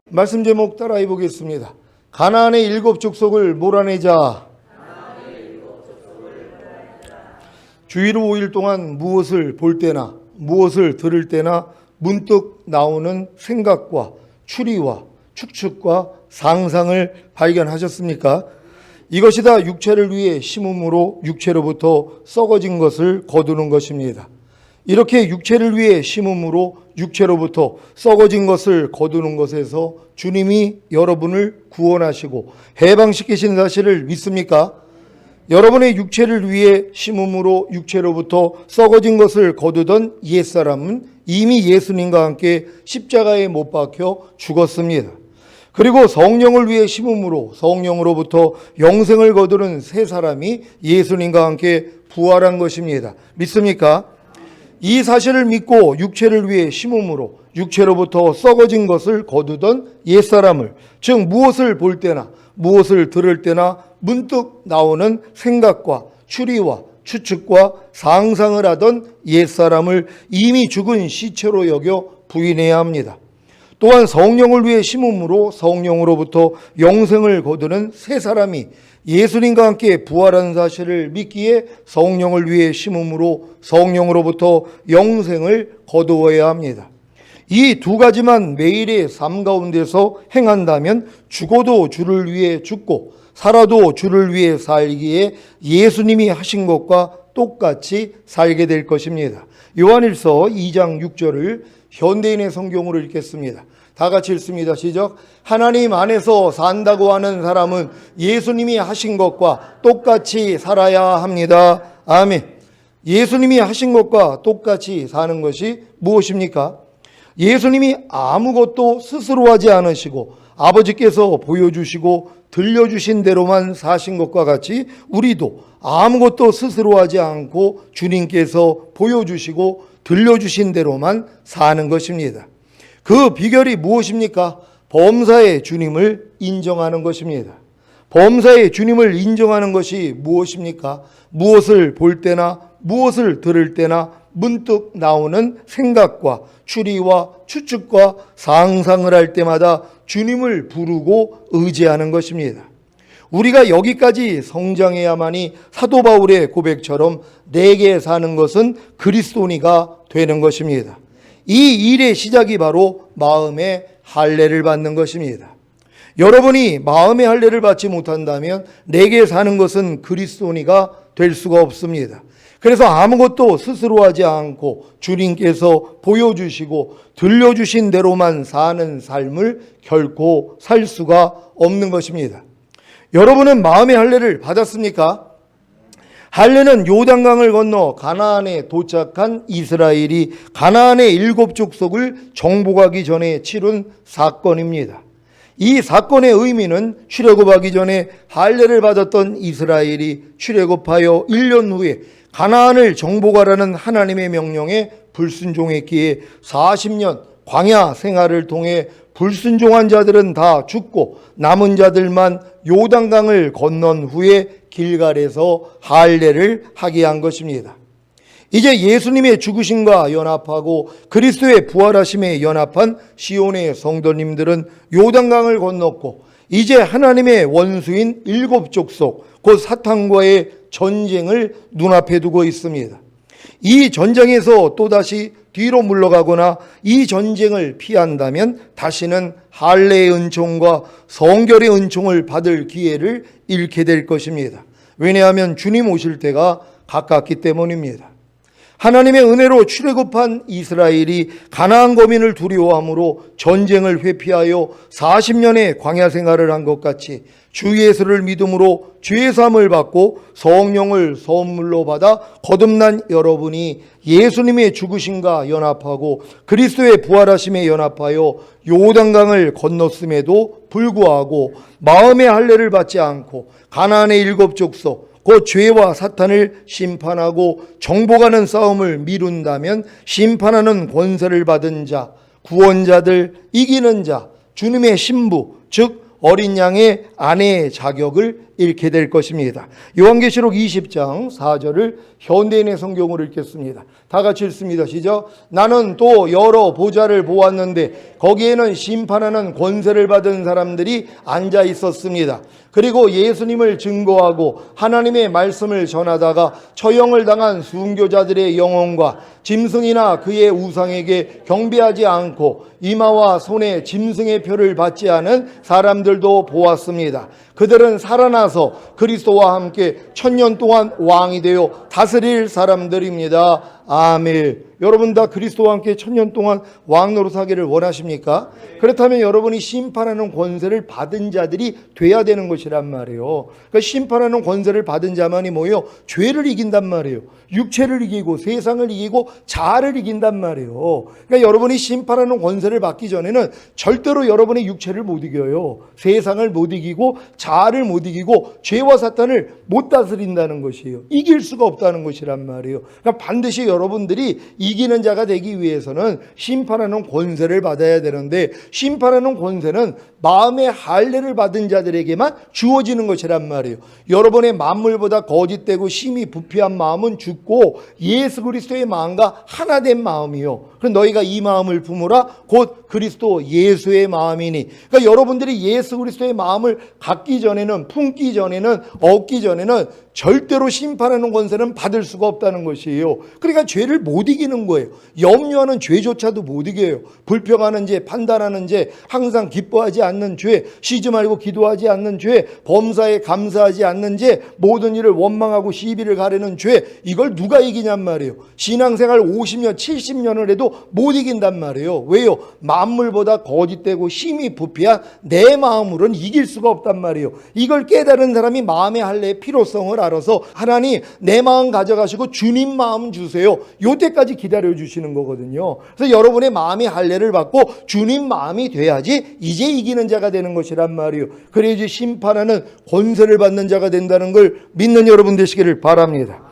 말씀 제목 따라해 보겠습니다. 가나안의 일곱 족속을 몰아내자. 주일 5일 동안 무엇을 볼 때나 무엇을 들을 때나 문득 나오는 생각과 추리와 추측과 상상을 발견하셨습니까? 이것이 다 육체를 위해 심음으로 육체로부터 썩어진 것을 거두는 것입니다. 이렇게 육체를 위해 심음으로 육체로부터 썩어진 것을 거두는 것에서 주님이 여러분을 구원하시고 해방시키신 사실을 믿습니까? 여러분의 육체를 위해 심음으로 육체로부터 썩어진 것을 거두던 옛사람은 이미 예수님과 함께 십자가에 못 박혀 죽었습니다. 그리고 성령을 위해 심음으로 성령으로부터 영생을 거두는 새 사람이 예수님과 함께 부활한 것입니다. 믿습니까? 이 사실을 믿고 육체를 위해 심음으로 육체로부터 썩어진 것을 거두던 옛사람을, 즉 무엇을 볼 때나 무엇을 들을 때나 문득 나오는 생각과 추리와 추측과 상상을 하던 옛사람을 이미 죽은 시체로 여겨 부인해야 합니다. 또한 성령을 위해 심음으로 성령으로부터 영생을 거두는 새 사람이 예수님과 함께 부활한 사실을 믿기에 성령을 위해 심음으로 성령으로부터 영생을 거두어야 합니다. 이 두 가지만 매일의 삶 가운데서 행한다면 죽어도 주를 위해 죽고 살아도 주를 위해 살기에 예수님이 하신 것과 똑같이 살게 될 것입니다. 요한일서 2장 6절을 현대인의 성경으로 읽겠습니다. 다 같이 읽습니다. 시작. 하나님 안에서 산다고 하는 사람은 예수님이 하신 것과 똑같이 살아야 합니다. 아멘. 예수님이 하신 것과 똑같이 사는 것이 무엇입니까? 예수님이 아무것도 스스로 하지 않으시고 아버지께서 보여주시고 들려주신 대로만 사신 것과 같이 우리도 아무것도 스스로 하지 않고 주님께서 보여주시고 들려주신 대로만 사는 것입니다. 그 비결이 무엇입니까? 범사의 주님을 인정하는 것입니다. 범사의 주님을 인정하는 것이 무엇입니까? 무엇을 볼 때나 무엇을 들을 때나 문득 나오는 생각과 추리와 추측과 상상을 할 때마다 주님을 부르고 의지하는 것입니다. 우리가 여기까지 성장해야만이 사도 바울의 고백처럼 내게 사는 것은 그리스도니가 되는 것입니다. 이 일의 시작이 바로 마음의 할례를 받는 것입니다. 여러분이 마음의 할례를 받지 못한다면 내게 사는 것은 그리스도니가 될 수가 없습니다. 그래서 아무것도 스스로 하지 않고 주님께서 보여주시고 들려주신 대로만 사는 삶을 결코 살 수가 없는 것입니다. 여러분은 마음의 할례를 받았습니까? 할례는 요단강을 건너 가나안에 도착한 이스라엘이 가나안의 일곱 족속을 정복하기 전에 치른 사건입니다. 이 사건의 의미는 출애굽하기 전에 할례를 받았던 이스라엘이 출애굽하여 1년 후에 가나안을 정복하라는 하나님의 명령에 불순종했기에 40년 광야 생활을 통해 불순종한 자들은 다 죽고 남은 자들만 요단강을 건넌 후에 길갈에서 할례를 하게 한 것입니다. 이제 예수님의 죽으심과 연합하고 그리스도의 부활하심에 연합한 시온의 성도님들은 요단강을 건넜고 이제 하나님의 원수인 일곱 족속 곧 사탄과의 전쟁을 눈앞에 두고 있습니다. 이 전쟁에서 또다시 뒤로 물러가거나 이 전쟁을 피한다면 다시는 할례의 은총과 성결의 은총을 받을 기회를 잃게 될 것입니다. 왜냐하면 주님 오실 때가 가깝기 때문입니다. 하나님의 은혜로 출애굽한 이스라엘이 가나안 거민을 두려워함으로 전쟁을 회피하여 40년의 광야 생활을 한 것 같이 주 예수를 믿음으로 죄 사함을 받고 성령을 선물로 받아 거듭난 여러분이 예수님의 죽으심과 연합하고 그리스도의 부활하심에 연합하여 요단강을 건넜음에도 불구하고 마음의 할례를 받지 않고 가나안의 일곱 족속 그 죄와 사탄을 심판하고 정복하는 싸움을 미룬다면 심판하는 권세를 받은 자, 구원자들, 이기는 자, 주님의 신부, 즉 어린 양의 아내의 자격을 잃게 될 것입니다. 요한계시록 20장 4절을 현대인의 성경으로 읽겠습니다. 다 같이 읽습니다. 시작. 나는 또 여러 보좌를 보았는데 거기에는 심판하는 권세를 받은 사람들이 앉아 있었습니다. 그리고 예수님을 증거하고 하나님의 말씀을 전하다가 처형을 당한 순교자들의 영혼과 짐승이나 그의 우상에게 경배하지 않고 이마와 손에 짐승의 표를 받지 않은 사람들도 보았습니다. 그들은 살아나서 그리스도와 함께 1000년 동안 왕이 되어 다스릴 사람들입니다. 아멘. 여러분 다 그리스도와 함께 1000년 동안 왕 노릇하기를 원하십니까? 그렇다면 여러분이 심판하는 권세를 받은 자들이 돼야 되는 것이란 말이에요. 그러니까 심판하는 권세를 받은 자만이 뭐예요? 죄를 이긴단 말이에요. 육체를 이기고 세상을 이기고 자아를 이긴단 말이에요. 그러니까 여러분이 심판하는 권세를 받기 전에는 절대로 여러분의 육체를 못 이겨요. 세상을 못 이기고 자아를 못 이기고 죄와 사탄을 못 다스린다는 것이에요. 이길 수가 없다는 것이란 말이에요. 그러니까 반드시 여러분들이 이기는 자가 되기 위해서는 심판하는 권세를 받아야 되는데, 심판하는 권세는 마음의 할례를 받은 자들에게만 주어지는 것이란 말이에요. 여러분의 만물보다 거짓되고 심히 부패한 마음은 죽고 예수 그리스도의 마음과 하나 된 마음이요. 그럼 너희가 이 마음을 품으라 곧 그리스도 예수의 마음이니. 그러니까 여러분들이 예수 그리스도의 마음을 갖기 전에는, 품기 전에는, 얻기 전에는 절대로 심판하는 권세는 받을 수가 없다는 것이에요. 그러니까 죄를 못 이기는 거예요. 염려하는 죄조차도 못 이겨요. 불평하는 죄, 판단하는 죄, 항상 기뻐하지 않는 죄, 쉬지 말고 기도하지 않는 죄, 범사에 감사하지 않는 죄, 모든 일을 원망하고 시비를 가르는 죄, 이걸 누가 이기냔 말이에요. 신앙생활 50년, 70년을 해도 못 이긴단 말이에요. 왜요? 만물보다 거짓되고 심히 부패한 내 마음으로는 이길 수가 없단 말이에요. 이걸 깨달은 사람이 마음의 할례의 필요성을 알아서 하나님 내 마음 가져가시고 주님 마음 주세요. 요때까지 기다려 주시는 거거든요. 그래서 여러분의 마음의 할례를 받고 주님 마음이 돼야지 이제 이기는 자가 되는 것이란 말이에요. 그래야지 심판하는 권세를 받는 자가 된다는 걸 믿는 여러분 되시기를 바랍니다.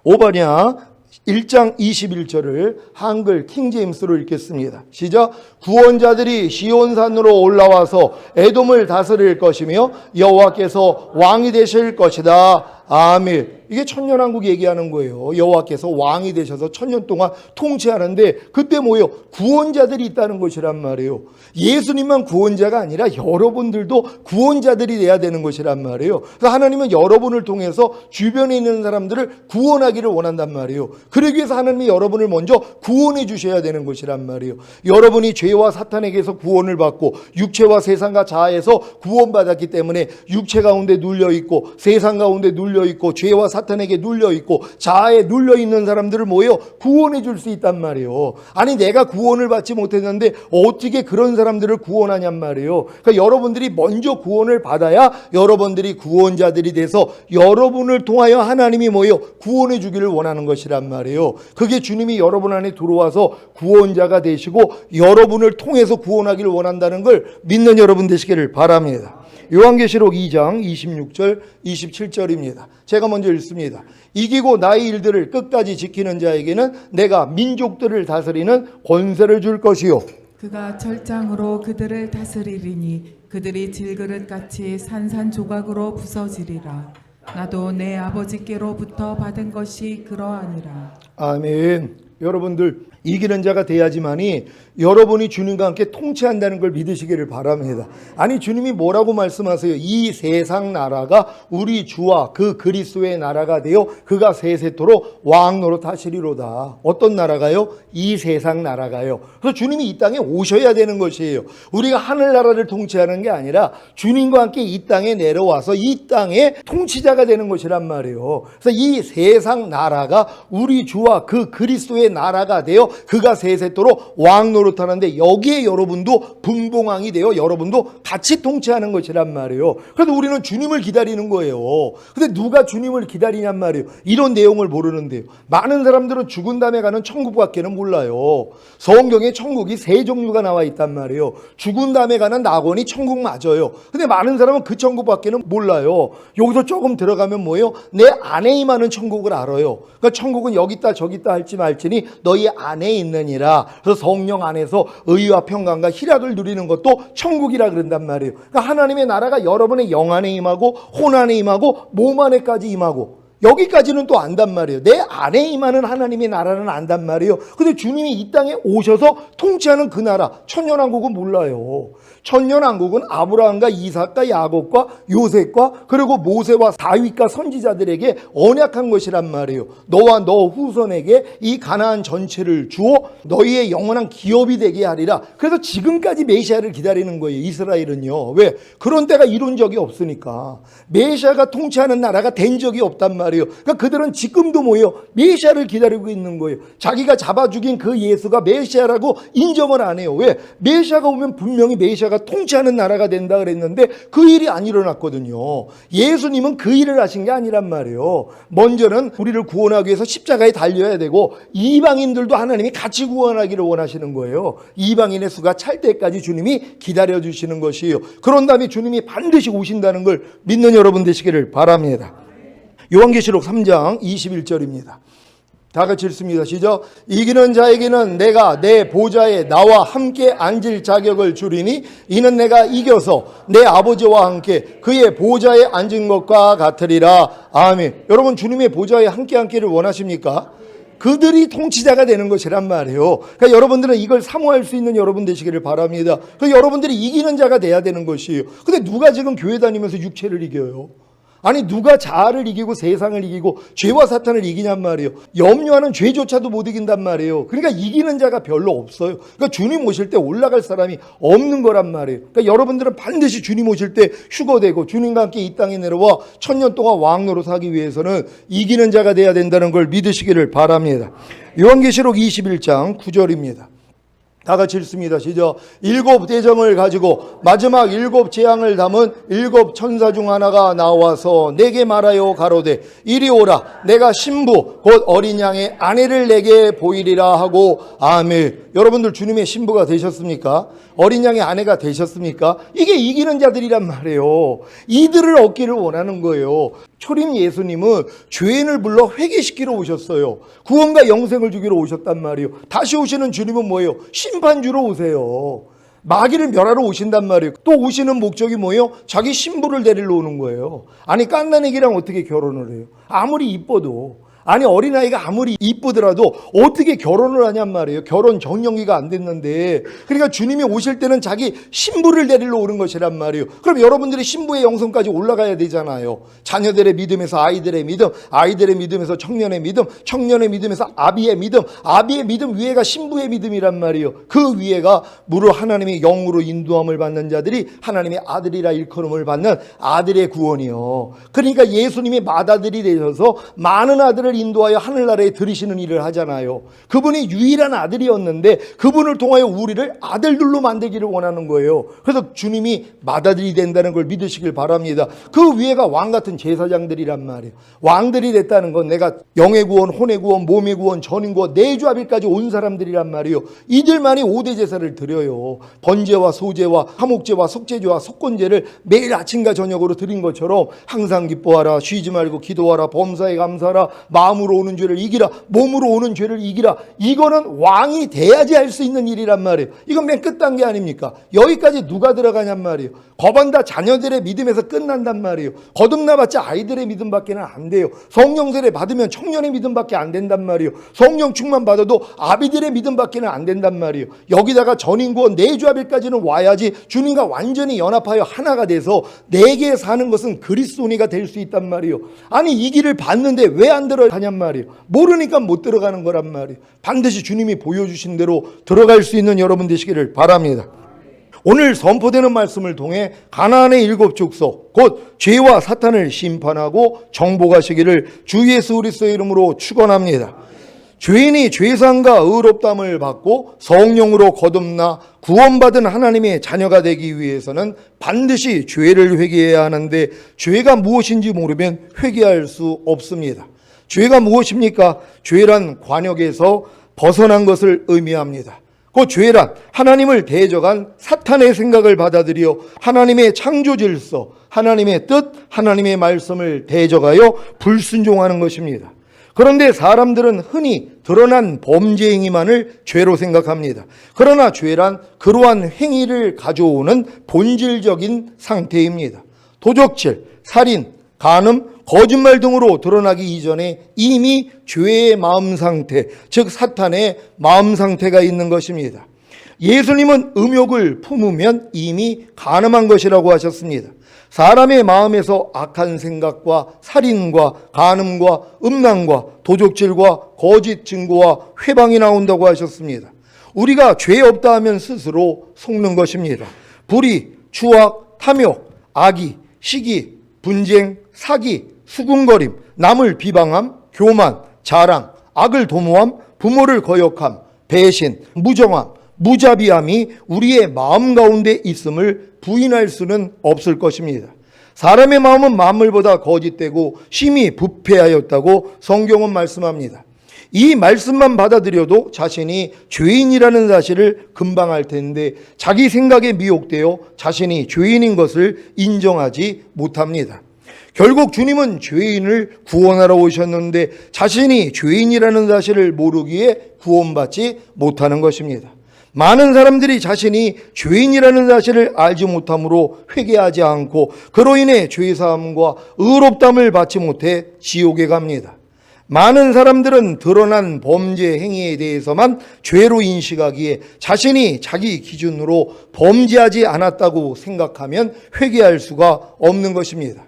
오바냐 1장 21절을 한글 킹제임스로 읽겠습니다. 시작. 구원자들이 시온산으로 올라와서 에돔을 다스릴 것이며 여호와께서 왕이 되실 것이다. 아멘. 이게 천년왕국 얘기하는 거예요. 여호와께서 왕이 되셔서 1000년 동안 통치하는데 그때 뭐예요? 구원자들이 있다는 것이란 말이에요. 예수님만 구원자가 아니라 여러분들도 구원자들이 돼야 되는 것이란 말이에요. 그래서 하나님은 여러분을 통해서 주변에 있는 사람들을 구원하기를 원한단 말이에요. 그러기 위해서 하나님이 여러분을 먼저 구원해 주셔야 되는 것이란 말이에요. 여러분이 죄와 사탄에게서 구원을 받고 육체와 세상과 자아에서 구원받았기 때문에 육체 가운데 눌려있고 세상 가운데 눌려있고 죄와 사탄에게 눌려있고 자아에 눌려있는 사람들을 모여 구원해 줄 수 있단 말이에요. 아니 내가 구원을 받지 못했는데 어떻게 그런 사람들을 구원하냔 말이에요. 그러니까 여러분들이 먼저 구원을 받아야 여러분들이 구원자들이 돼서 여러분을 통하여 하나님이 모여 구원해 주기를 원하는 것이란 말이에요. 그게 주님이 여러분 안에 들어와서 구원자가 되시고 여러분을 통해서 구원하기를 원한다는 걸 믿는 여러분 되시기를 바랍니다. 요한계시록 2장 26절 27절입니다. 제가 먼저 읽습니다. 이기고 나의 일들을 끝까지 지키는 자에게는 내가 민족들을 다스리는 권세를 줄 것이요 그가 철장으로 그들을 다스리리니 그들이 질그릇같이 산산조각으로 부서지리라. 나도 내 아버지께로부터 받은 것이 그러하니라. 아멘. 여러분들 이기는 자가 돼야지만이 여러분이 주님과 함께 통치한다는 걸 믿으시기를 바랍니다. 아니 주님이 뭐라고 말씀하세요? 이 세상 나라가 우리 주와 그 그리스도의 나라가 되어 그가 세세토록 왕 노릇하시리로다. 어떤 나라가요? 이 세상 나라가요. 그래서 주님이 이 땅에 오셔야 되는 것이에요. 우리가 하늘나라를 통치하는 게 아니라 주님과 함께 이 땅에 내려와서 이 땅의 통치자가 되는 것이란 말이에요. 그래서 이 세상 나라가 우리 주와 그 그리스도의 나라가 되어 그가 세세토록 왕 노릇하는데 여기에 여러분도 분봉왕이 되어 여러분도 같이 통치하는 것이란 말이에요. 그래도 우리는 주님을 기다리는 거예요. 근데 누가 주님을 기다리냔 말이에요. 이런 내용을 모르는데요. 많은 사람들은 죽은 다음에 가는 천국밖에는 몰라요. 성경에 천국이 세 종류가 나와 있단 말이에요. 죽은 다음에 가는 낙원이 천국 맞아요. 근데 많은 사람은 그 천국밖에는 몰라요. 여기서 조금 들어가면 뭐예요? 내 안에 임하는 천국을 알아요. 그러니까 천국은 여기 있다 저기 있다 할지 말지니 너희 안에 안에 있느니라. 그래서 성령 안에서 의와 평강과 희락을 누리는 것도 천국이라 그런단 말이에요. 그러니까 하나님의 나라가 여러분의 영 안에 임하고 혼 안에 임하고 몸 안에까지 임하고 여기까지는 또 안단 말이에요. 내 안에 임하는 하나님의 나라는 안단 말이에요. 근데 주님이 이 땅에 오셔서 통치하는 그 나라, 천년왕국은 몰라요. 천년왕국은 아브라함과 이삭과 야곱과 요셉과 그리고 모세와 다윗과 선지자들에게 언약한 것이란 말이에요. 너와 너 후손에게 이 가나안 전체를 주어 너희의 영원한 기업이 되게 하리라. 그래서 지금까지 메시아를 기다리는 거예요. 이스라엘은요. 왜? 그런 때가 이룬 적이 없으니까. 메시아가 통치하는 나라가 된 적이 없단 말이에요. 그러니까 그들은 지금도 뭐예요? 메시아를 기다리고 있는 거예요. 자기가 잡아 죽인 그 예수가 메시아라고 인정을 안 해요. 왜? 메시아가 오면 분명히 메시아가 통치하는 나라가 된다 그랬는데 그 일이 안 일어났거든요. 예수님은 그 일을 하신 게 아니란 말이에요. 먼저는 우리를 구원하기 위해서 십자가에 달려야 되고 이방인들도 하나님이 같이 구원하기를 원하시는 거예요. 이방인의 수가 찰 때까지 주님이 기다려주시는 것이에요. 그런 다음에 주님이 반드시 오신다는 걸 믿는 여러분 되시기를 바랍니다. 요한계시록 3장 21절입니다. 다 같이 읽습니다. 시작. 이기는 자에게는 내가 내 보좌에 나와 함께 앉을 자격을 주리니 이는 내가 이겨서 내 아버지와 함께 그의 보좌에 앉은 것과 같으리라. 아멘. 여러분 주님의 보좌에 함께 앉기를 원하십니까? 그들이 통치자가 되는 것이란 말이에요. 그러니까 여러분들은 이걸 사모할 수 있는 여러분 되시기를 바랍니다. 그러니까 여러분들이 이기는 자가 돼야 되는 것이에요. 근데 누가 지금 교회 다니면서 육체를 이겨요? 아니 누가 자아를 이기고 세상을 이기고 죄와 사탄을 이기냔 말이에요. 염려하는 죄조차도 못 이긴단 말이에요. 그러니까 이기는 자가 별로 없어요. 그러니까 주님 오실 때 올라갈 사람이 없는 거란 말이에요. 그러니까 여러분들은 반드시 주님 오실 때 휴거되고 주님과 함께 이 땅에 내려와 천년 동안 왕 노릇하기 위해서는 이기는 자가 돼야 된다는 걸 믿으시기를 바랍니다. 요한계시록 21장 9절입니다. 다 같이 읽습니다. 시작. 7 대정을 가지고 마지막 7 재앙을 담은 7 천사 중 하나가 나와서 내게 말하여 가로되 이리 오라. 내가 신부 곧 어린 양의 아내를 내게 보이리라 하고 아멘. 여러분들 주님의 신부가 되셨습니까? 어린 양의 아내가 되셨습니까? 이게 이기는 자들이란 말이에요. 이들을 얻기를 원하는 거예요. 초림 예수님은 죄인을 불러 회개시키러 오셨어요. 구원과 영생을 주기로 오셨단 말이에요. 다시 오시는 주님은 뭐예요? 심판주로 오세요. 마귀를 멸하러 오신단 말이에요. 또 오시는 목적이 뭐예요? 자기 신부를 데리러 오는 거예요. 아니 깐난애기랑 어떻게 결혼을 해요? 아무리 이뻐도. 아니 어린아이가 아무리 이쁘더라도 어떻게 결혼을 하냔 말이에요. 결혼 정령기가 안 됐는데. 그러니까 주님이 오실 때는 자기 신부를 데리러 오는 것이란 말이에요. 그럼 여러분들이 신부의 영성까지 올라가야 되잖아요. 자녀들의 믿음에서 아이들의 믿음, 아이들의 믿음에서 청년의 믿음, 청년의 믿음에서 아비의 믿음, 아비의 믿음 위에가 신부의 믿음이란 말이에요. 그 위에가 무릇 하나님의 영으로 인도함을 받는 자들이 하나님의 아들이라 일컬음을 받는 아들의 구원이요. 그러니까 예수님이 맏아들이 되셔서 많은 아들을 인도하여 하늘나라에 들이시는 일을 하잖아요. 그분이 유일한 아들이었는데 그분을 통하여 우리를 아들들로 만들기를 원하는 거예요. 그래서 주님이 맏아들이 된다는 걸 믿으시길 바랍니다. 그 위에가 왕 같은 제사장들이란 말이에요. 왕들이 됐다는 건 내가 영의 구원, 혼의 구원, 몸의 구원, 전인 구원, 내주합일까지 온 사람들이란 말이에요. 이들만이 5대 제사를 드려요. 번제와 소제와 화목제와 속죄제와 속건제를 매일 아침과 저녁으로 드린 것처럼 항상 기뻐하라, 쉬지 말고 기도하라, 범사에 감사하라, 마음으로 오는 죄를 이기라, 몸으로 오는 죄를 이기라. 이거는 왕이 돼야지 할 수 있는 일이란 말이에요. 이건 맨 끝 단계 아닙니까? 여기까지 누가 들어가냔 말이에요. 거반 다 자녀들의 믿음에서 끝난단 말이에요. 거듭나봤자 아이들의 믿음밖에는 안 돼요. 성령 세례 받으면 청년의 믿음밖에 안 된단 말이에요. 성령 충만 받아도 아비들의 믿음밖에는 안 된단 말이에요. 여기다가 전인구원 내주합일까지는 와야지 주님과 완전히 연합하여 하나가 돼서 내게 사는 것은 그리스도니가 될 수 있단 말이에요. 아니 이 길을 봤는데 왜 안 들어가냔 말이에요. 모르니까 못 들어가는 거란 말이에요. 반드시 주님이 보여주신 대로 들어갈 수 있는 여러분 되시기를 바랍니다. 오늘 선포되는 말씀을 통해 가나안의 7 족속 곧 죄와 사탄을 심판하고 정복하시기를 주 예수 그리스도의 이름으로 축원합니다. 죄인이 죄상과 의롭다함을 받고 성령으로 거듭나 구원받은 하나님의 자녀가 되기 위해서는 반드시 죄를 회개해야 하는데 죄가 무엇인지 모르면 회개할 수 없습니다. 죄가 무엇입니까? 죄란 관역에서 벗어난 것을 의미합니다. 그 죄란 하나님을 대적한 사탄의 생각을 받아들여 하나님의 창조 질서, 하나님의 뜻, 하나님의 말씀을 대적하여 불순종하는 것입니다. 그런데 사람들은 흔히 드러난 범죄 행위만을 죄로 생각합니다. 그러나 죄란 그러한 행위를 가져오는 본질적인 상태입니다. 도적질, 살인, 간음, 거짓말 등으로 드러나기 이전에 이미 죄의 마음 상태, 즉 사탄의 마음 상태가 있는 것입니다. 예수님은 음욕을 품으면 이미 간음한 것이라고 하셨습니다. 사람의 마음에서 악한 생각과 살인과 간음과 음란과 도적질과 거짓 증거와 회방이 나온다고 하셨습니다. 우리가 죄 없다 하면 스스로 속는 것입니다. 불의, 추악, 탐욕, 악의, 시기, 분쟁, 사기, 수군거림, 남을 비방함, 교만, 자랑, 악을 도모함, 부모를 거역함, 배신, 무정함, 무자비함이 우리의 마음 가운데 있음을 부인할 수는 없을 것입니다. 사람의 마음은 만물보다 거짓되고 심히 부패하였다고 성경은 말씀합니다. 이 말씀만 받아들여도 자신이 죄인이라는 사실을 금방 알 텐데 자기 생각에 미혹되어 자신이 죄인인 것을 인정하지 못합니다. 결국 주님은 죄인을 구원하러 오셨는데 자신이 죄인이라는 사실을 모르기에 구원받지 못하는 것입니다. 많은 사람들이 자신이 죄인이라는 사실을 알지 못함으로 회개하지 않고 그로 인해 죄사함과 의롭담을 받지 못해 지옥에 갑니다. 많은 사람들은 드러난 범죄 행위에 대해서만 죄로 인식하기에 자신이 자기 기준으로 범죄하지 않았다고 생각하면 회개할 수가 없는 것입니다.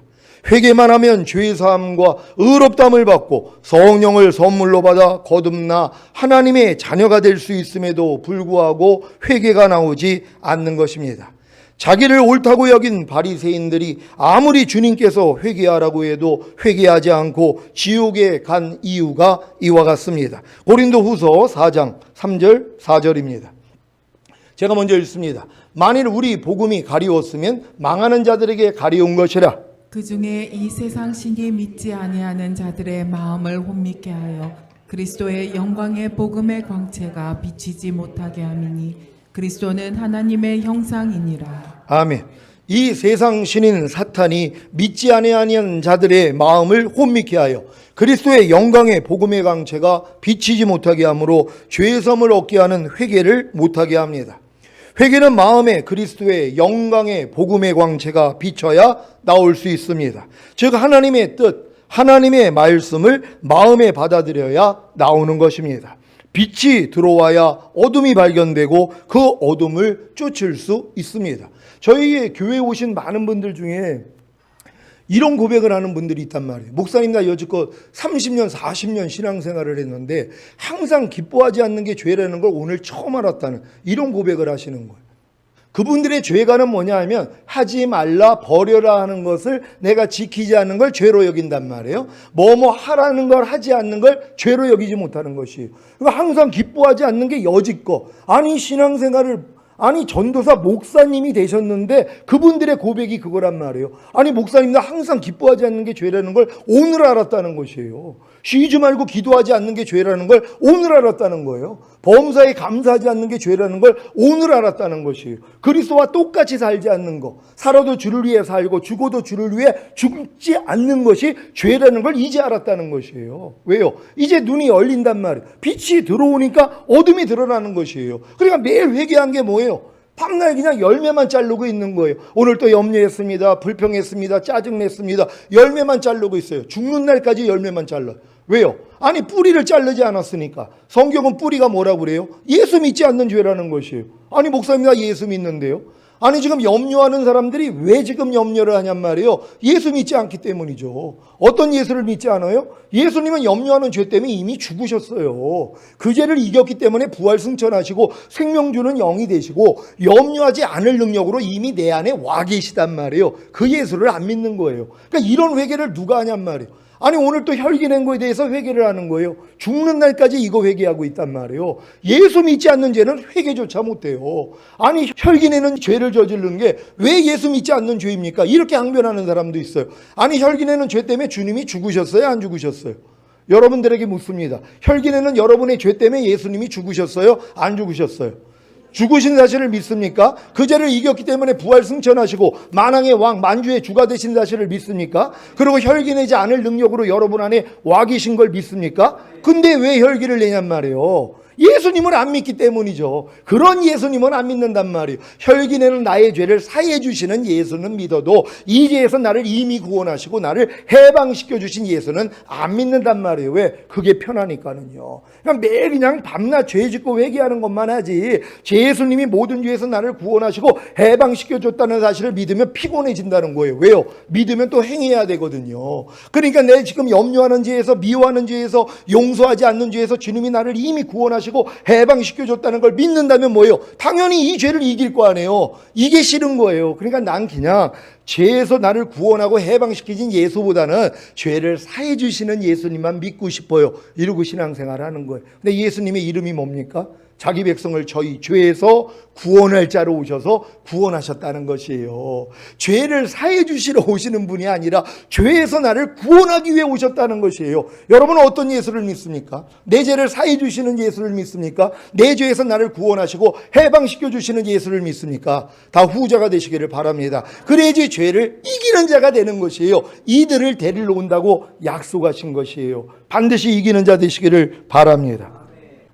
회개만 하면 죄사함과 의롭담을 받고 성령을 선물로 받아 거듭나 하나님의 자녀가 될 수 있음에도 불구하고 회개가 나오지 않는 것입니다. 자기를 옳다고 여긴 바리새인들이 아무리 주님께서 회개하라고 해도 회개하지 않고 지옥에 간 이유가 이와 같습니다. 고린도후서 4장 3절 4절입니다. 제가 먼저 읽습니다. 만일 우리 복음이 가리웠으면 망하는 자들에게 가리운 것이라. 그 중에 이 세상 신이 믿지 아니하는 자들의 마음을 혼미케 하여 그리스도의 영광의 복음의 광채가 비치지 못하게 함이니 그리스도는 하나님의 형상이니라. 아멘. 이 세상 신인 사탄이 믿지 아니하는 자들의 마음을 혼미케 하여 그리스도의 영광의 복음의 광채가 비치지 못하게 하므로 죄의 섬을 얻게 하는 회개를 못하게 합니다. 회개는 마음에 그리스도의 영광의 복음의 광채가 비쳐야 나올 수 있습니다. 즉 하나님의 뜻, 하나님의 말씀을 마음에 받아들여야 나오는 것입니다. 빛이 들어와야 어둠이 발견되고 그 어둠을 쫓을 수 있습니다. 저희 교회에 오신 많은 분들 중에 이런 고백을 하는 분들이 있단 말이에요. 목사님 나 여지껏 30년 40년 신앙생활을 했는데 항상 기뻐하지 않는 게 죄라는 걸 오늘 처음 알았다는 이런 고백을 하시는 거예요. 그분들의 죄가는 뭐냐 하면 하지 말라 버려라 하는 것을 내가 지키지 않는 걸 죄로 여긴단 말이에요. 뭐뭐 하라는 걸 하지 않는 걸 죄로 여기지 못하는 것이에요. 그러니까 항상 기뻐하지 않는 게 여지껏 아니 신앙생활을 아니 전도사 목사님이 되셨는데 그분들의 고백이 그거란 말이에요. 아니 목사님 나 항상 기뻐하지 않는 게 죄라는 걸 오늘 알았다는 것이에요. 쉬지 말고 기도하지 않는 게 죄라는 걸 오늘 알았다는 거예요. 범사에 감사하지 않는 게 죄라는 걸 오늘 알았다는 것이에요. 그리스도와 똑같이 살지 않는 거, 살아도 주를 위해 살고 죽어도 주를 위해 죽지 않는 것이 죄라는 걸 이제 알았다는 것이에요. 왜요? 이제 눈이 열린단 말이에요. 빛이 들어오니까 어둠이 드러나는 것이에요. 그러니까 매일 회개한 게 뭐예요? 밤날 그냥 열매만 자르고 있는 거예요. 오늘 또 염려했습니다. 불평했습니다. 짜증냈습니다. 열매만 자르고 있어요. 죽는 날까지 열매만 잘라요. 왜요? 아니 뿌리를 자르지 않았으니까. 성경은 뿌리가 뭐라고 그래요? 예수 믿지 않는 죄라는 것이에요. 아니 목사님 나 예수 믿는데요. 아니 지금 염려하는 사람들이 왜 지금 염려를 하냔 말이에요. 예수 믿지 않기 때문이죠. 어떤 예수를 믿지 않아요? 예수님은 염려하는 죄 때문에 이미 죽으셨어요. 그 죄를 이겼기 때문에 부활승천하시고 생명 주는 영이 되시고 염려하지 않을 능력으로 이미 내 안에 와 계시단 말이에요. 그 예수를 안 믿는 거예요. 그러니까 이런 회개를 누가 하냔 말이에요. 아니 오늘 또 혈기낸 거에 대해서 회개를 하는 거예요. 죽는 날까지 이거 회개하고 있단 말이에요. 예수 믿지 않는 죄는 회개조차 못해요. 아니 혈기내는 죄를 저지른 게 왜 예수 믿지 않는 죄입니까? 이렇게 항변하는 사람도 있어요. 아니 혈기내는 죄 때문에 주님이 죽으셨어요? 안 죽으셨어요? 여러분들에게 묻습니다. 혈기내는 여러분의 죄 때문에 예수님이 죽으셨어요? 안 죽으셨어요? 죽으신 사실을 믿습니까? 그 죄를 이겼기 때문에 부활 승천하시고 만왕의 왕 만주의 주가 되신 사실을 믿습니까? 그리고 혈기 내지 않을 능력으로 여러분 안에 와 계신 걸 믿습니까? 근데 왜 혈기를 내냔 말이에요. 예수님을 안 믿기 때문이죠. 그런 예수님은 안 믿는단 말이에요. 혈기 내는 나의 죄를 사해 주시는 예수는 믿어도 이 죄에서 나를 이미 구원하시고 나를 해방시켜 주신 예수는 안 믿는단 말이에요. 왜? 그게 편하니까는요. 그냥 매일 그냥 밤낮 죄 짓고 회개하는 것만 하지, 예수님이 모든 죄에서 나를 구원하시고 해방시켜 줬다는 사실을 믿으면 피곤해진다는 거예요. 왜요? 믿으면 또 행해야 되거든요. 그러니까 내 지금 염려하는 죄에서, 미워하는 죄에서, 용서하지 않는 죄에서 주님이 나를 이미 구원하시고 해방시켜줬다는 걸 믿는다면 뭐예요? 당연히 이 죄를 이길 거 아니에요. 이게 싫은 거예요. 그러니까 난 그냥 죄에서 나를 구원하고 해방시키신 예수보다는 죄를 사해 주시는 예수님만 믿고 싶어요. 이러고 신앙생활을 하는 거예요. 근데 예수님의 이름이 뭡니까? 자기 백성을 저희 죄에서 구원할 자로 오셔서 구원하셨다는 것이에요. 죄를 사해 주시러 오시는 분이 아니라 죄에서 나를 구원하기 위해 오셨다는 것이에요. 여러분은 어떤 예수를 믿습니까? 내 죄를 사해 주시는 예수를 믿습니까? 내 죄에서 나를 구원하시고 해방시켜 주시는 예수를 믿습니까? 다 후자가 되시기를 바랍니다. 그래야지 죄를 이기는 자가 되는 것이에요. 이들을 데리러 온다고 약속하신 것이에요. 반드시 이기는 자 되시기를 바랍니다.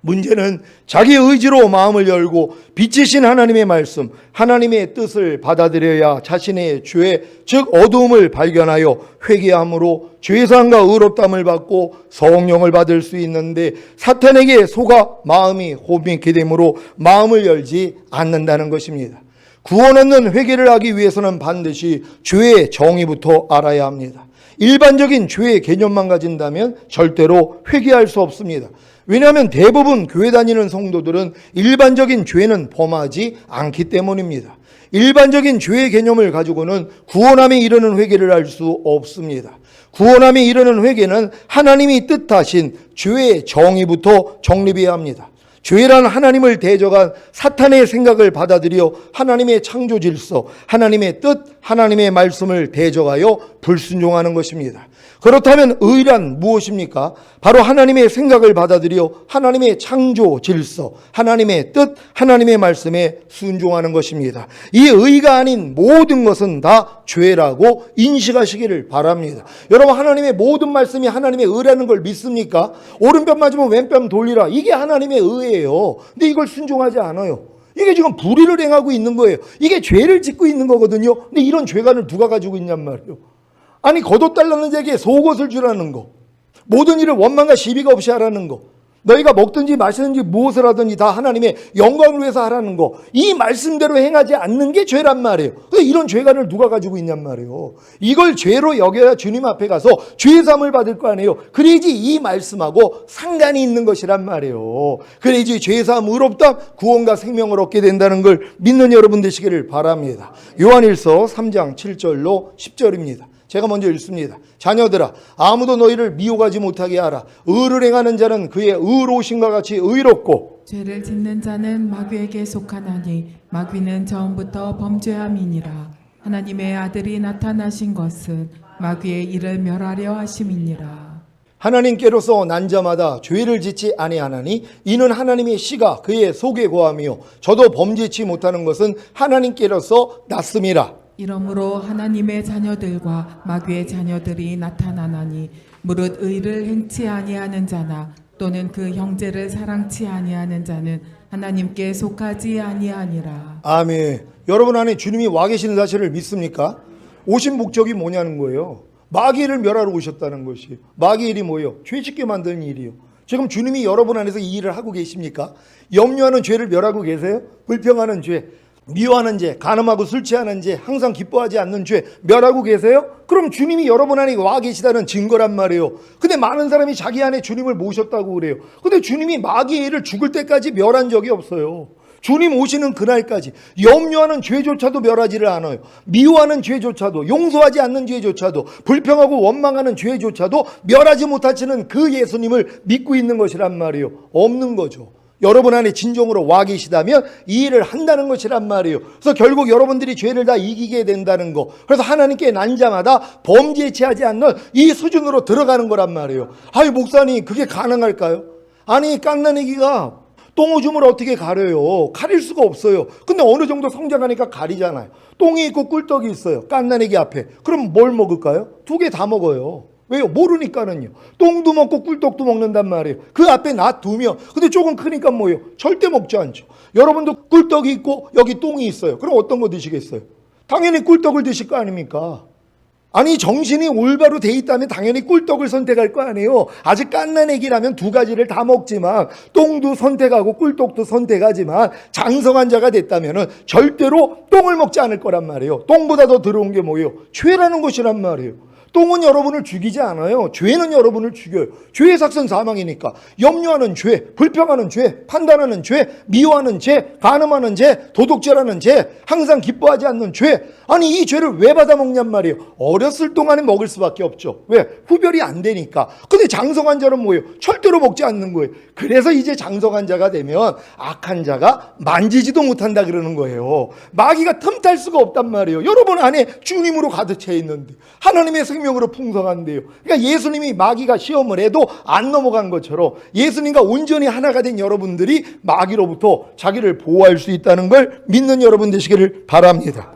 문제는 자기 의지로 마음을 열고 빛이신 하나님의 말씀, 하나님의 뜻을 받아들여야 자신의 죄, 즉 어두움을 발견하여 회개함으로 죄사함과 의롭다함을 받고 성령을 받을 수 있는데, 사탄에게 속아 마음이 혼미케 되므로 마음을 열지 않는다는 것입니다. 구원 얻는 회개를 하기 위해서는 반드시 죄의 정의부터 알아야 합니다. 일반적인 죄의 개념만 가진다면 절대로 회개할 수 없습니다. 왜냐하면 대부분 교회 다니는 성도들은 일반적인 죄는 범하지 않기 때문입니다. 일반적인 죄의 개념을 가지고는 구원함에 이르는 회개를 할 수 없습니다. 구원함에 이르는 회개는 하나님이 뜻하신 죄의 정의부터 정립해야 합니다. 죄란 하나님을 대적한 사탄의 생각을 받아들여 하나님의 창조 질서, 하나님의 뜻, 하나님의 말씀을 대적하여 불순종하는 것입니다. 그렇다면 의란 무엇입니까? 바로 하나님의 생각을 받아들여 하나님의 창조 질서, 하나님의 뜻, 하나님의 말씀에 순종하는 것입니다. 이 의가 아닌 모든 것은 다 죄라고 인식하시기를 바랍니다. 여러분, 하나님의 모든 말씀이 하나님의 의라는 걸 믿습니까? 오른편 맞으면 왼편 돌리라. 이게 하나님의 의예요. 근데 이걸 순종하지 않아요. 이게 지금 불의를 행하고 있는 거예요. 이게 죄를 짓고 있는 거거든요. 근데 이런 죄관을 누가 가지고 있냔 말이에요. 아니, 거둬달라는 자에게 속옷을 주라는 거, 모든 일을 원망과 시비가 없이 하라는 거, 너희가 먹든지 마시든지 무엇을 하든지 다 하나님의 영광을 위해서 하라는 거, 이 말씀대로 행하지 않는 게 죄란 말이에요. 근데 이런 죄관을 누가 가지고 있냔 말이에요. 이걸 죄로 여겨야 주님 앞에 가서 죄사함을 받을 거 아니에요. 그래야지 이 말씀하고 상관이 있는 것이란 말이에요. 그래야지 죄사함, 의롭다, 구원과 생명을 얻게 된다는 걸 믿는 여러분 되시기를 바랍니다. 요한일서 3장 7절로 10절입니다. 제가 먼저 읽습니다. 자녀들아, 아무도 너희를 미혹하지 못하게 하라. 의를 행하는 자는 그의 의로우심과 같이 의롭고 죄를 짓는 자는 마귀에게 속하나니 마귀는 처음부터 범죄함이니라. 하나님의 아들이 나타나신 것은 마귀의 일을 멸하려 하심이니라. 하나님께로서 난 자마다 죄를 짓지 아니하나니 이는 하나님의 씨가 그의 속에 거하며 저도 범죄치 못하는 것은 하나님께로서 났음이라. 이러므로 하나님의 자녀들과 마귀의 자녀들이 나타나나니 무릇 의를 행치 아니하는 자나 또는 그 형제를 사랑치 아니하는 자는 하나님께 속하지 아니하니라. 아멘. 여러분 안에 주님이 와 계시는 사실을 믿습니까? 오신 목적이 뭐냐는 거예요. 마귀를 멸하러 오셨다는 것이에요. 마귀의 일이 뭐예요? 죄 짓게 만드는 일이에요. 지금 주님이 여러분 안에서 이 일을 하고 계십니까? 염려하는 죄를 멸하고 계세요? 불평하는 죄, 미워하는 죄, 간음하고 술 취하는 죄, 항상 기뻐하지 않는 죄 멸하고 계세요? 그럼 주님이 여러분 안에 와 계시다는 증거란 말이에요. 근데 많은 사람이 자기 안에 주님을 모셨다고 그래요. 근데 주님이 마귀의 일을 죽을 때까지 멸한 적이 없어요. 주님 오시는 그날까지 염려하는 죄조차도 멸하지를 않아요. 미워하는 죄조차도, 용서하지 않는 죄조차도, 불평하고 원망하는 죄조차도 멸하지 못하시는 그 예수님을 믿고 있는 것이란 말이에요. 없는 거죠. 여러분 안에 진정으로 와 계시다면 이 일을 한다는 것이란 말이에요. 그래서 결국 여러분들이 죄를 다 이기게 된다는 거, 그래서 하나님께 난 자마다 범죄치 하지 않는 이 수준으로 들어가는 거란 말이에요. 아니 목사님, 그게 가능할까요? 아니 깡나니기가 똥오줌을 어떻게 가려요? 가릴 수가 없어요. 근데 어느 정도 성장하니까 가리잖아요. 똥이 있고 꿀떡이 있어요. 깐나내기 앞에. 그럼 뭘 먹을까요? 두 개 다 먹어요. 왜요? 모르니까는요. 똥도 먹고 꿀떡도 먹는단 말이에요. 그 앞에 놔두면. 근데 조금 크니까 뭐예요? 절대 먹지 않죠. 여러분도 꿀떡이 있고 여기 똥이 있어요. 그럼 어떤 거 드시겠어요? 당연히 꿀떡을 드실 거 아닙니까? 아니, 정신이 올바로 돼 있다면 당연히 꿀떡을 선택할 거 아니에요. 아직 깐나내기라면 두 가지를 다 먹지만, 똥도 선택하고 꿀떡도 선택하지만, 장성한 자가 됐다면 절대로 똥을 먹지 않을 거란 말이에요. 똥보다 더 더러운 게 뭐예요? 죄라는 것이란 말이에요. 똥은 여러분을 죽이지 않아요. 죄는 여러분을 죽여요. 죄의 삭선 사망이니까. 염려하는 죄, 불평하는 죄, 판단하는 죄, 미워하는 죄, 간음하는 죄, 도둑질하는 죄, 항상 기뻐하지 않는 죄. 아니, 이 죄를 왜 받아먹냔 말이에요. 어렸을 동안에 먹을 수밖에 없죠. 왜? 구별이 안 되니까. 근데 장성한 자는 뭐예요? 절대로 먹지 않는 거예요. 그래서 이제 장성한 자가 되면 악한 자가 만지지도 못한다 그러는 거예요. 마귀가 틈탈 수가 없단 말이에요. 여러분 안에 주님으로 가득 차 있는데, 하나님의 생명으로 풍성한데요. 그러니까 예수님이 마귀가 시험을 해도 안 넘어간 것처럼 예수님과 온전히 하나가 된 여러분들이 마귀로부터 자기를 보호할 수 있다는 걸 믿는 여러분 되시기를 바랍니다.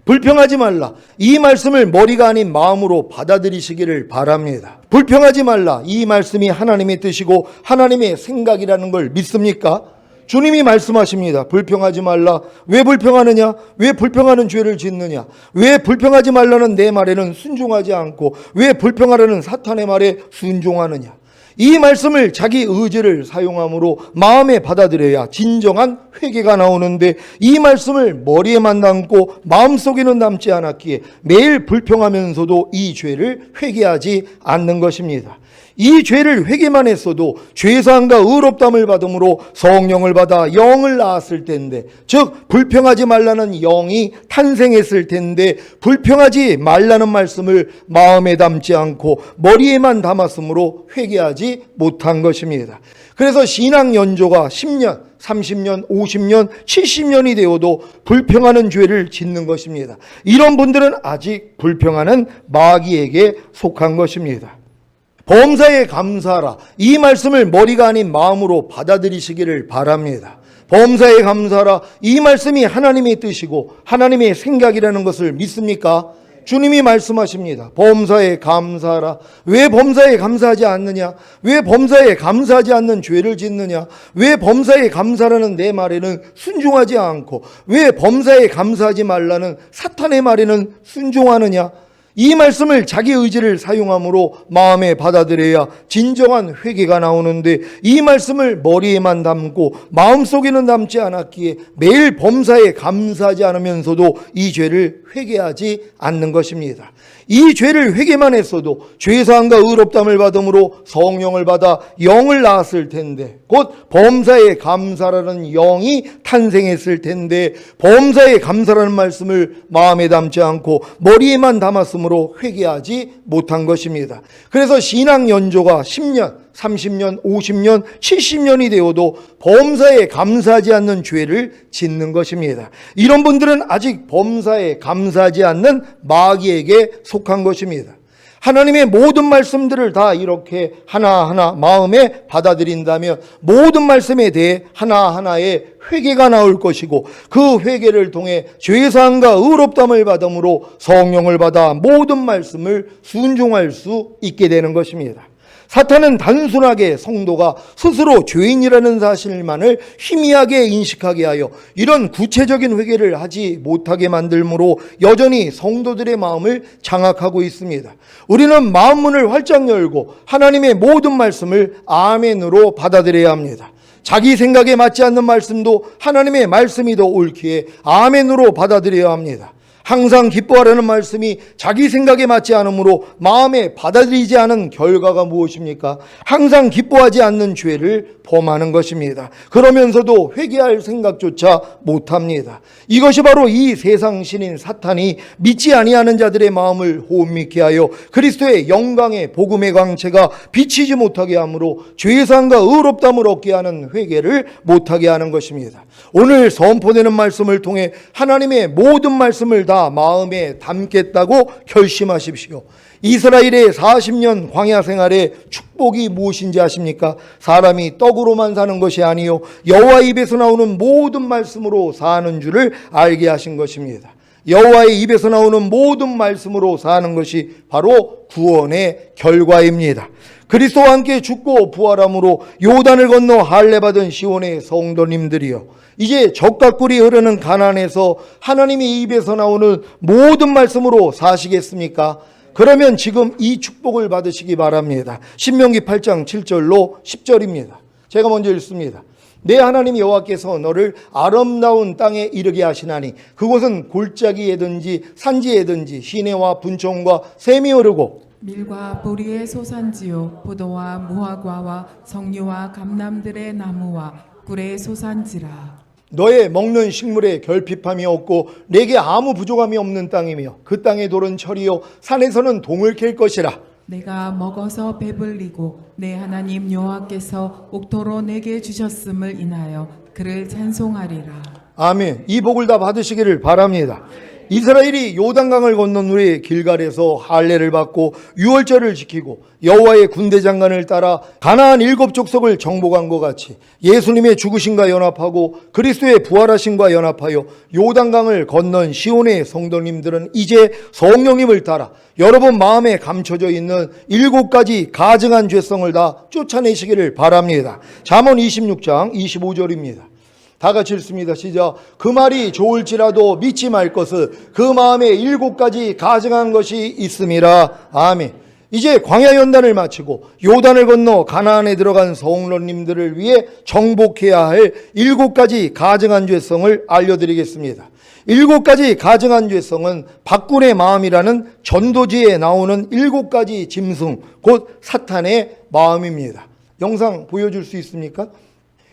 불평하지 말라. 이 말씀을 머리가 아닌 마음으로 받아들이시기를 바랍니다. 불평하지 말라. 이 말씀이 하나님의 뜻이고 하나님의 생각이라는 걸 믿습니까? 주님이 말씀하십니다. 불평하지 말라. 왜 불평하느냐? 왜 불평하는 죄를 짓느냐? 왜 불평하지 말라는 내 말에는 순종하지 않고 왜 불평하라는 사탄의 말에 순종하느냐? 이 말씀을 자기 의지를 사용함으로 마음에 받아들여야 진정한 회개가 나오는데, 이 말씀을 머리에만 담고 마음속에는 담지 않았기에 매일 불평하면서도 이 죄를 회개하지 않는 것입니다. 이 죄를 회개만 했어도 죄사함과 의롭다함을 받음으로 성령을 받아 영을 낳았을 텐데, 즉 불평하지 말라는 영이 탄생했을 텐데, 불평하지 말라는 말씀을 마음에 담지 않고 머리에만 담았으므로 회개하지 못한 것입니다. 그래서 신앙 연조가 10년, 30년, 50년, 70년이 되어도 불평하는 죄를 짓는 것입니다. 이런 분들은 아직 불평하는 마귀에게 속한 것입니다. 범사에 감사하라. 이 말씀을 머리가 아닌 마음으로 받아들이시기를 바랍니다. 범사에 감사하라. 이 말씀이 하나님의 뜻이고 하나님의 생각이라는 것을 믿습니까? 주님이 말씀하십니다. 범사에 감사하라. 왜 범사에 감사하지 않느냐? 왜 범사에 감사하지 않는 죄를 짓느냐? 왜 범사에 감사라는 내 말에는 순종하지 않고 왜 범사에 감사하지 말라는 사탄의 말에는 순종하느냐? 이 말씀을 자기 의지를 사용함으로 마음에 받아들여야 진정한 회개가 나오는데, 이 말씀을 머리에만 담고 마음속에는 담지 않았기에 매일 범사에 감사하지 않으면서도 이 죄를 회개하지 않는 것입니다. 이 죄를 회개만 했어도 죄사함과 의롭다함을 받음으로 성령을 받아 영을 낳았을 텐데, 곧 범사에 감사라는 영이 탄생했을 텐데, 범사에 감사라는 말씀을 마음에 담지 않고 머리에만 담았으므로 회개하지 못한 것입니다. 그래서 신앙 연조가 10년, 30년, 50년, 70년이 되어도 범사에 감사하지 않는 죄를 짓는 것입니다. 이런 분들은 아직 범사에 감사하지 않는 마귀에게 속한 것입니다. 하나님의 모든 말씀들을 다 이렇게 하나하나 마음에 받아들인다면 모든 말씀에 대해 하나하나의 회개가 나올 것이고, 그 회개를 통해 죄사함과 의롭다함을 받음으로 성령을 받아 모든 말씀을 순종할 수 있게 되는 것입니다. 사탄은 단순하게 성도가 스스로 죄인이라는 사실만을 희미하게 인식하게 하여 이런 구체적인 회개를 하지 못하게 만들므로 여전히 성도들의 마음을 장악하고 있습니다. 우리는 마음문을 활짝 열고 하나님의 모든 말씀을 아멘으로 받아들여야 합니다. 자기 생각에 맞지 않는 말씀도 하나님의 말씀이 더 옳기에 아멘으로 받아들여야 합니다. 항상 기뻐하라는 말씀이 자기 생각에 맞지 않으므로 마음에 받아들이지 않은 결과가 무엇입니까? 항상 기뻐하지 않는 죄를 범하는 것입니다. 그러면서도 회개할 생각조차 못합니다. 이것이 바로 이 세상 신인 사탄이 믿지 아니하는 자들의 마음을 호흡밌게 하여 그리스도의 영광의 복음의 광채가 비치지 못하게 하므로 죄사함과 의롭다함을 얻게 하는 회개를 못하게 하는 것입니다. 오늘 선포되는 말씀을 통해 하나님의 모든 말씀을 다 마음에 담겠다고 결심하십시오. 이스라엘의 40년 광야 생활의 축복이 무엇인지 아십니까? 사람이 떡으로만 사는 것이 아니요 여호와 입에서 나오는 모든 말씀으로 사는 줄을 알게 하신 것입니다. 여호와의 입에서 나오는 모든 말씀으로 사는 것이 바로 구원의 결과입니다. 그리스도와 함께 죽고 부활함으로 요단을 건너 할례 받은 시온의 성도님들이요, 이제 적과 꿀이 흐르는 가나안에서 하나님의 입에서 나오는 모든 말씀으로 사시겠습니까? 그러면 지금 이 축복을 받으시기 바랍니다. 신명기 8장 7절로 10절입니다. 제가 먼저 읽습니다. 내 하나님 여호와께서 너를 아름다운 땅에 이르게 하시나니 그곳은 골짜기에든지 산지에든지 시내와 분총과 샘이 흐르고 밀과 보리의 소산지요 포도와 무화과와 석류와 감람들의 나무와 꿀의 소산지라. 너의 먹는 식물에 결핍함이 없고 내게 아무 부족함이 없는 땅이며 그 땅의 돌은 철이요 산에서는 동을 캘 것이라. 내가 먹어서 배불리고 내 하나님 여호와께서 옥토로 내게 주셨음을 인하여 그를 찬송하리라. 아멘. 이 복을 다 받으시기를 바랍니다. 이스라엘이 요단강을 건넌 후에 길갈에서 할례를 받고 유월절을 지키고 여호와의 군대 장관을 따라 가나안 7족속을 정복한 것 같이 예수님의 죽으심과 연합하고 그리스도의 부활하심과 연합하여 요단강을 건넌 시온의 성도님들은 이제 성령님을 따라 여러분 마음에 감춰져 있는 7가지 가증한 죄성을 다 쫓아내시기를 바랍니다. 잠언 26장 25절입니다. 다 같이 읽습니다. 시작. 그 말이 좋을지라도 믿지 말 것은 그 마음에 7가지 가증한 것이 있음이라. 아멘. 이제 광야 연단을 마치고 요단을 건너 가나안에 들어간 성도님들을 위해 정복해야 할 7가지 가증한 죄성을 알려드리겠습니다. 7가지 가증한 죄성은 박군의 마음이라는 전도지에 나오는 7가지 짐승, 곧 사탄의 마음입니다. 영상 보여줄 수 있습니까?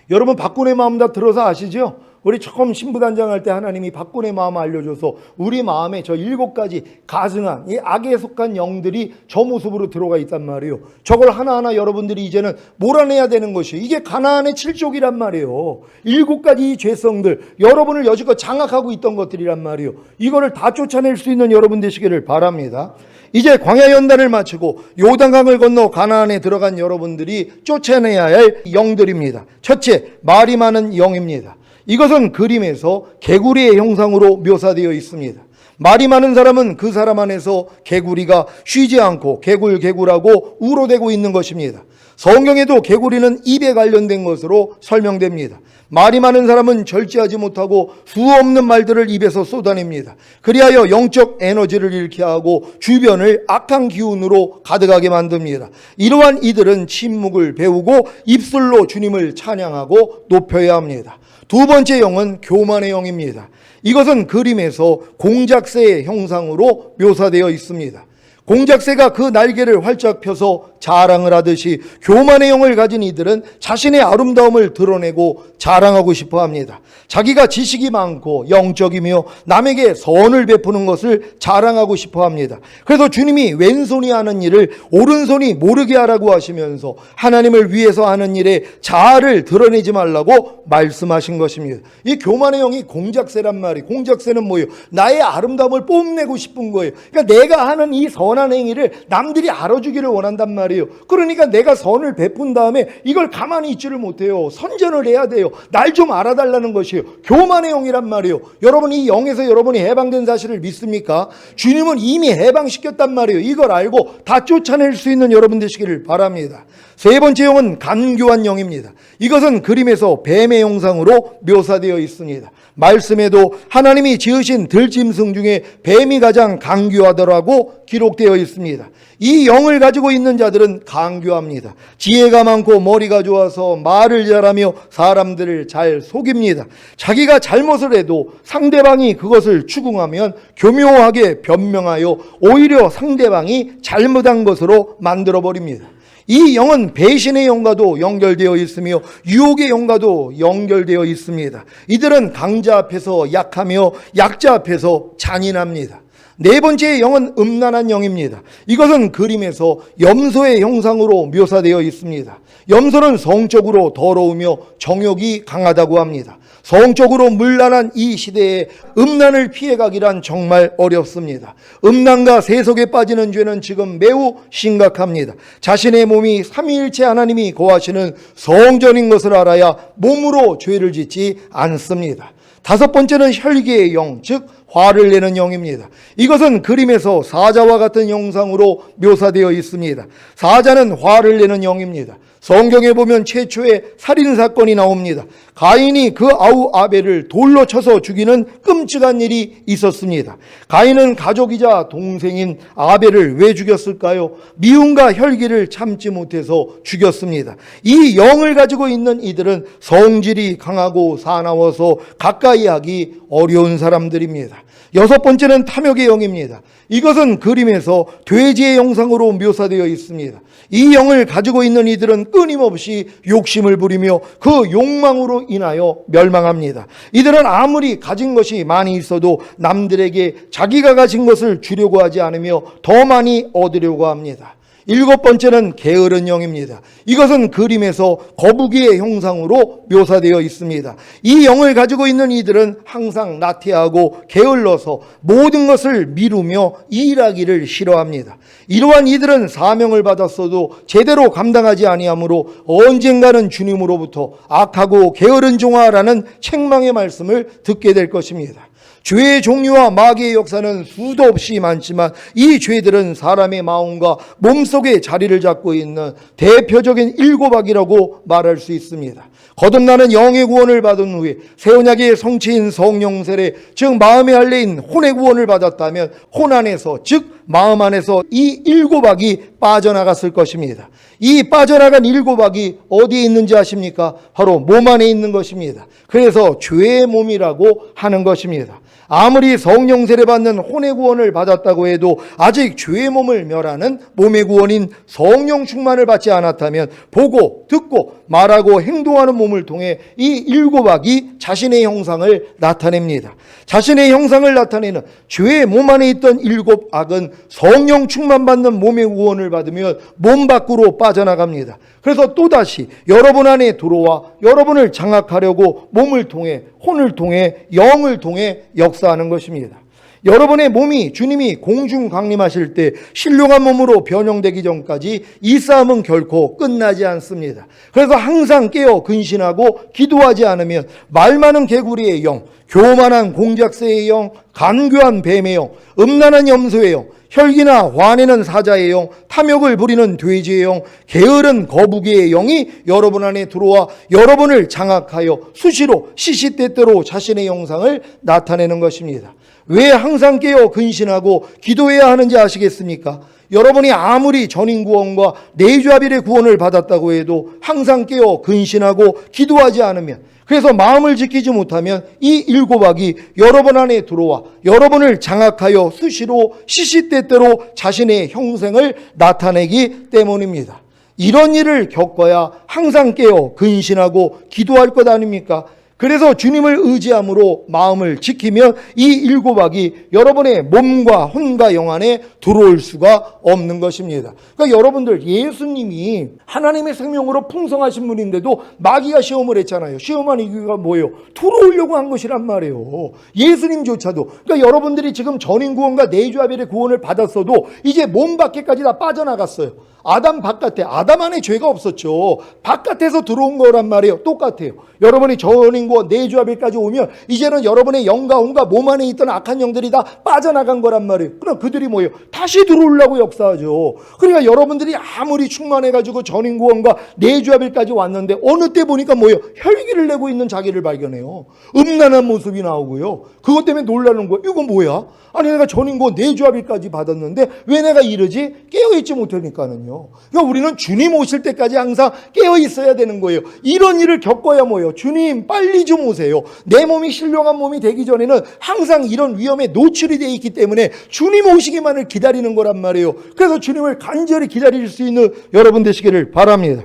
여러분 박군의 마음 다 들어서 아시죠? 우리 처음 신부단장할 때 하나님이 박군의 마음을 알려줘서 우리 마음에 저 7가지 가증한 이 악에 속한 영들이 저 모습으로 들어가 있단 말이에요. 저걸 하나하나 여러분들이 이제는 몰아내야 되는 것이 이게 가나안의 7족이란 말이에요. 7가지 죄성들 여러분을 여지껏 장악하고 있던 것들이란 말이에요. 이거를 다 쫓아낼 수 있는 여러분 되시기를 바랍니다. 이제 광야 연단을 마치고 요단강을 건너 가나안에 들어간 여러분들이 쫓아내야 할 영들입니다. 첫째, 말이 많은 영입니다. 이것은 그림에서 개구리의 형상으로 묘사되어 있습니다. 말이 많은 사람은 그 사람 안에서 개구리가 쉬지 않고 개굴개굴하고 우러대고 있는 것입니다. 성경에도 개구리는 입에 관련된 것으로 설명됩니다. 말이 많은 사람은 절제하지 못하고 수없는 말들을 입에서 쏟아냅니다. 그리하여 영적 에너지를 잃게 하고 주변을 악한 기운으로 가득하게 만듭니다. 이러한 이들은 침묵을 배우고 입술로 주님을 찬양하고 높여야 합니다. 두 번째 영은 교만의 영입니다. 이것은 그림에서 공작새의 형상으로 묘사되어 있습니다. 공작새가 그 날개를 활짝 펴서 자랑을 하듯이 교만의 영을 가진 이들은 자신의 아름다움을 드러내고 자랑하고 싶어 합니다. 자기가 지식이 많고 영적이며 남에게 선을 베푸는 것을 자랑하고 싶어 합니다. 그래서 주님이 왼손이 하는 일을 오른손이 모르게 하라고 하시면서 하나님을 위해서 하는 일에 자아를 드러내지 말라고 말씀하신 것입니다. 이 교만의 영이 공작새란 말이, 공작새는 뭐예요? 나의 아름다움을 뽐내고 싶은 거예요. 그러니까 내가 하는 이 선한 행위를 남들이 알아주기를 원한단 말이에요. 그러니까 내가 선을 베푼 다음에 이걸 가만히 있지를 못해요. 선전을 해야 돼요. 날 좀 알아달라는 것이에요. 교만의 영이란 말이에요. 여러분 이 영에서 여러분이 해방된 사실을 믿습니까? 주님은 이미 해방시켰단 말이에요. 이걸 알고 다 쫓아낼 수 있는 여러분 되시기를 바랍니다. 세 번째 영은 간교한 영입니다. 이것은 그림에서 뱀의 형상으로 묘사되어 있습니다. 말씀에도 하나님이 지으신 들짐승 중에 뱀이 가장 간교하더라고 기록되어 있습니다. 이 영을 가지고 있는 자들은 간교합니다. 지혜가 많고 머리가 좋아서 말을 잘하며 사람들을 잘 속입니다. 자기가 잘못을 해도 상대방이 그것을 추궁하면 교묘하게 변명하여 오히려 상대방이 잘못한 것으로 만들어버립니다. 이 영은 배신의 영과도 연결되어 있으며 유혹의 영과도 연결되어 있습니다. 이들은 강자 앞에서 약하며 약자 앞에서 잔인합니다. 네 번째 영은 음란한 영입니다. 이것은 그림에서 염소의 형상으로 묘사되어 있습니다. 염소는 성적으로 더러우며 정욕이 강하다고 합니다. 성적으로 문란한 이 시대에 음란을 피해가기란 정말 어렵습니다. 음란과 세속에 빠지는 죄는 지금 매우 심각합니다. 자신의 몸이 삼위일체 하나님이 거하시는 성전인 것을 알아야 몸으로 죄를 짓지 않습니다. 다섯 번째는 혈기의 영, 즉 화를 내는 영입니다. 이것은 그림에서 사자와 같은 형상으로 묘사되어 있습니다. 사자는 화를 내는 영입니다. 성경에 보면 최초의 살인사건이 나옵니다. 가인이 그 아우 아벨을 돌로 쳐서 죽이는 끔찍한 일이 있었습니다. 가인은 가족이자 동생인 아벨을 왜 죽였을까요? 미움과 혈기를 참지 못해서 죽였습니다. 이 영을 가지고 있는 이들은 성질이 강하고 사나워서 가까이 하기 어려운 사람들입니다. 여섯 번째는 탐욕의 영입니다. 이것은 그림에서 돼지의 형상으로 묘사되어 있습니다. 이 영을 가지고 있는 이들은 끊임없이 욕심을 부리며 그 욕망으로 인하여 멸망합니다. 이들은 아무리 가진 것이 많이 있어도 남들에게 자기가 가진 것을 주려고 하지 않으며 더 많이 얻으려고 합니다. 일곱 번째는 게으른 영입니다. 이것은 그림에서 거북이의 형상으로 묘사되어 있습니다. 이 영을 가지고 있는 이들은 항상 나태하고 게을러서 모든 것을 미루며 일하기를 싫어합니다. 이러한 이들은 사명을 받았어도 제대로 감당하지 아니하므로 언젠가는 주님으로부터 악하고 게으른 종아라는 책망의 말씀을 듣게 될 것입니다. 죄의 종류와 마귀의 역사는 수도 없이 많지만 이 죄들은 사람의 마음과 몸속에 자리를 잡고 있는 대표적인 일곱 악이라고 말할 수 있습니다. 거듭나는 영의 구원을 받은 후에 새 언약의 성취인 성령 세례, 즉 마음의 할례인 혼의 구원을 받았다면 혼 안에서, 즉 마음 안에서 이 일곱 악이 빠져나갔을 것입니다. 이 빠져나간 일곱 악이 어디에 있는지 아십니까? 바로 몸 안에 있는 것입니다. 그래서 죄의 몸이라고 하는 것입니다. 아무리 성령 세례 받는 혼의 구원을 받았다고 해도 아직 죄의 몸을 멸하는 몸의 구원인 성령 충만을 받지 않았다면 보고 듣고 말하고 행동하는 몸을 통해 이 일곱 악이 자신의 형상을 나타냅니다. 자신의 형상을 나타내는 죄의 몸 안에 있던 일곱 악은 성령 충만 받는 몸의 구원을 받으면 몸 밖으로 빠져나갑니다. 그래서 또다시 여러분 안에 들어와 여러분을 장악하려고 몸을 통해, 혼을 통해, 영을 통해 역사하는 것입니다. 여러분의 몸이 주님이 공중 강림하실 때 신령한 몸으로 변형되기 전까지 이 싸움은 결코 끝나지 않습니다. 그래서 항상 깨어 근신하고 기도하지 않으면 말 많은 개구리의 영, 교만한 공작새의 영, 간교한 뱀의 영, 음란한 염소의 영, 혈기나 화내는 사자의 영, 탐욕을 부리는 돼지의 영, 게으른 거북이의 영이 여러분 안에 들어와 여러분을 장악하여 수시로 시시때때로 자신의 형상을 나타내는 것입니다. 왜 항상 깨어 근신하고 기도해야 하는지 아시겠습니까? 여러분이 아무리 전인구원과 내주아벨의 구원을 받았다고 해도 항상 깨어 근신하고 기도하지 않으면, 그래서 마음을 지키지 못하면 이 일곱 악이 여러분 안에 들어와 여러분을 장악하여 수시로 시시때때로 자신의 형상을 나타내기 때문입니다. 이런 일을 겪어야 항상 깨어 근신하고 기도할 것 아닙니까? 그래서 주님을 의지함으로 마음을 지키면 이 일곱 악이 여러분의 몸과 혼과 영 안에 들어올 수가 없는 것입니다. 그러니까 여러분들, 예수님이 하나님의 생명으로 풍성하신 분인데도 마귀가 시험을 했잖아요. 시험한 이유가 뭐예요? 들어오려고 한 것이란 말이에요. 예수님조차도. 그러니까 여러분들이 지금 전인구원과 내주아벨의 구원을 받았어도 이제 몸 밖에까지 다 빠져나갔어요. 아담 바깥에, 아담 안에 죄가 없었죠. 바깥에서 들어온 거란 말이에요. 똑같아요. 여러분이 전인구원 내주아벨까지 오면 이제는 여러분의 영과 혼과 몸 안에 있던 악한 영들이 다 빠져나간 거란 말이에요. 그럼 그들이 뭐예요? 다시 들어오려고 역사하죠. 그러니까 여러분들이 아무리 충만해가지고 전인구원과 내주아벨까지 왔는데 어느 때 보니까 뭐예요? 혈기를 내고 있는 자기를 발견해요. 음란한 모습이 나오고요. 그것 때문에 놀라는 거예요. 이거 뭐야? 아니, 내가 전인구원 내주아벨까지 받았는데 왜 내가 이러지? 깨어있지 못하니까는요. 그러니까 우리는 주님 오실 때까지 항상 깨어 있어야 되는 거예요. 이런 일을 겪어야 뭐예요? 주님 빨리 좀 오세요. 내 몸이 신령한 몸이 되기 전에는 항상 이런 위험에 노출이 되어 있기 때문에 주님 오시기만을 기다리는 거란 말이에요. 그래서 주님을 간절히 기다릴 수 있는 여러분 되시기를 바랍니다.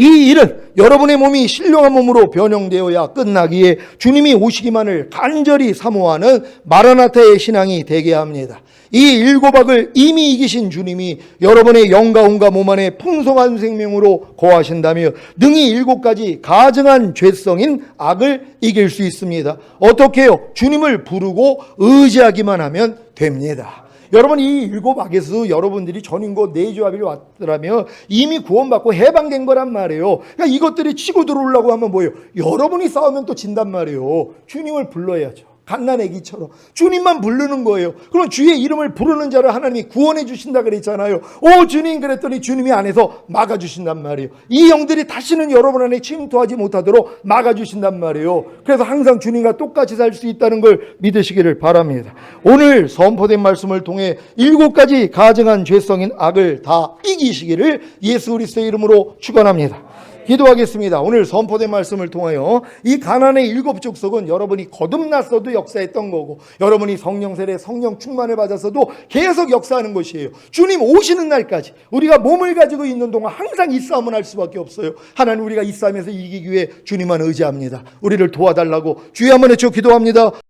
이 일은 여러분의 몸이 신령한 몸으로 변형되어야 끝나기에 주님이 오시기만을 간절히 사모하는 마라나타의 신앙이 되게 합니다. 이 일곱 악을 이미 이기신 주님이 여러분의 영과 혼과 몸 안에 풍성한 생명으로 거하신다며 능히 일곱 가지 가증한 죄성인 악을 이길 수 있습니다. 어떻게 해요? 주님을 부르고 의지하기만 하면 됩니다. 여러분, 이 일곱 악에서 여러분들이 전인고 내주합이 왔더라면 이미 구원받고 해방된 거란 말이에요. 그러니까 이것들이 치고 들어오려고 하면 뭐예요? 여러분이 싸우면 또 진단 말이에요. 주님을 불러야죠. 갓난 애기처럼 주님만 부르는 거예요. 그럼 주의 이름을 부르는 자를 하나님이 구원해 주신다 그랬잖아요. 오 주님, 그랬더니 주님이 안에서 막아주신단 말이에요. 이 영들이 다시는 여러분 안에 침투하지 못하도록 막아주신단 말이에요. 그래서 항상 주님과 똑같이 살 수 있다는 걸 믿으시기를 바랍니다. 오늘 선포된 말씀을 통해 일곱 가지 가증한 죄성인 악을 다 이기시기를 예수 그리스도의 이름으로 축원합니다. 기도하겠습니다. 오늘 선포된 말씀을 통하여 이 가나안의 일곱 족속은 여러분이 거듭났어도 역사했던 거고, 여러분이 성령 세례, 성령 충만을 받았어도 계속 역사하는 것이에요. 주님 오시는 날까지 우리가 몸을 가지고 있는 동안 항상 이 싸움을 할 수밖에 없어요. 하나님, 우리가 이 싸움에서 이기기 위해 주님만 의지합니다. 우리를 도와달라고 주여 한번 외쳐 기도합니다.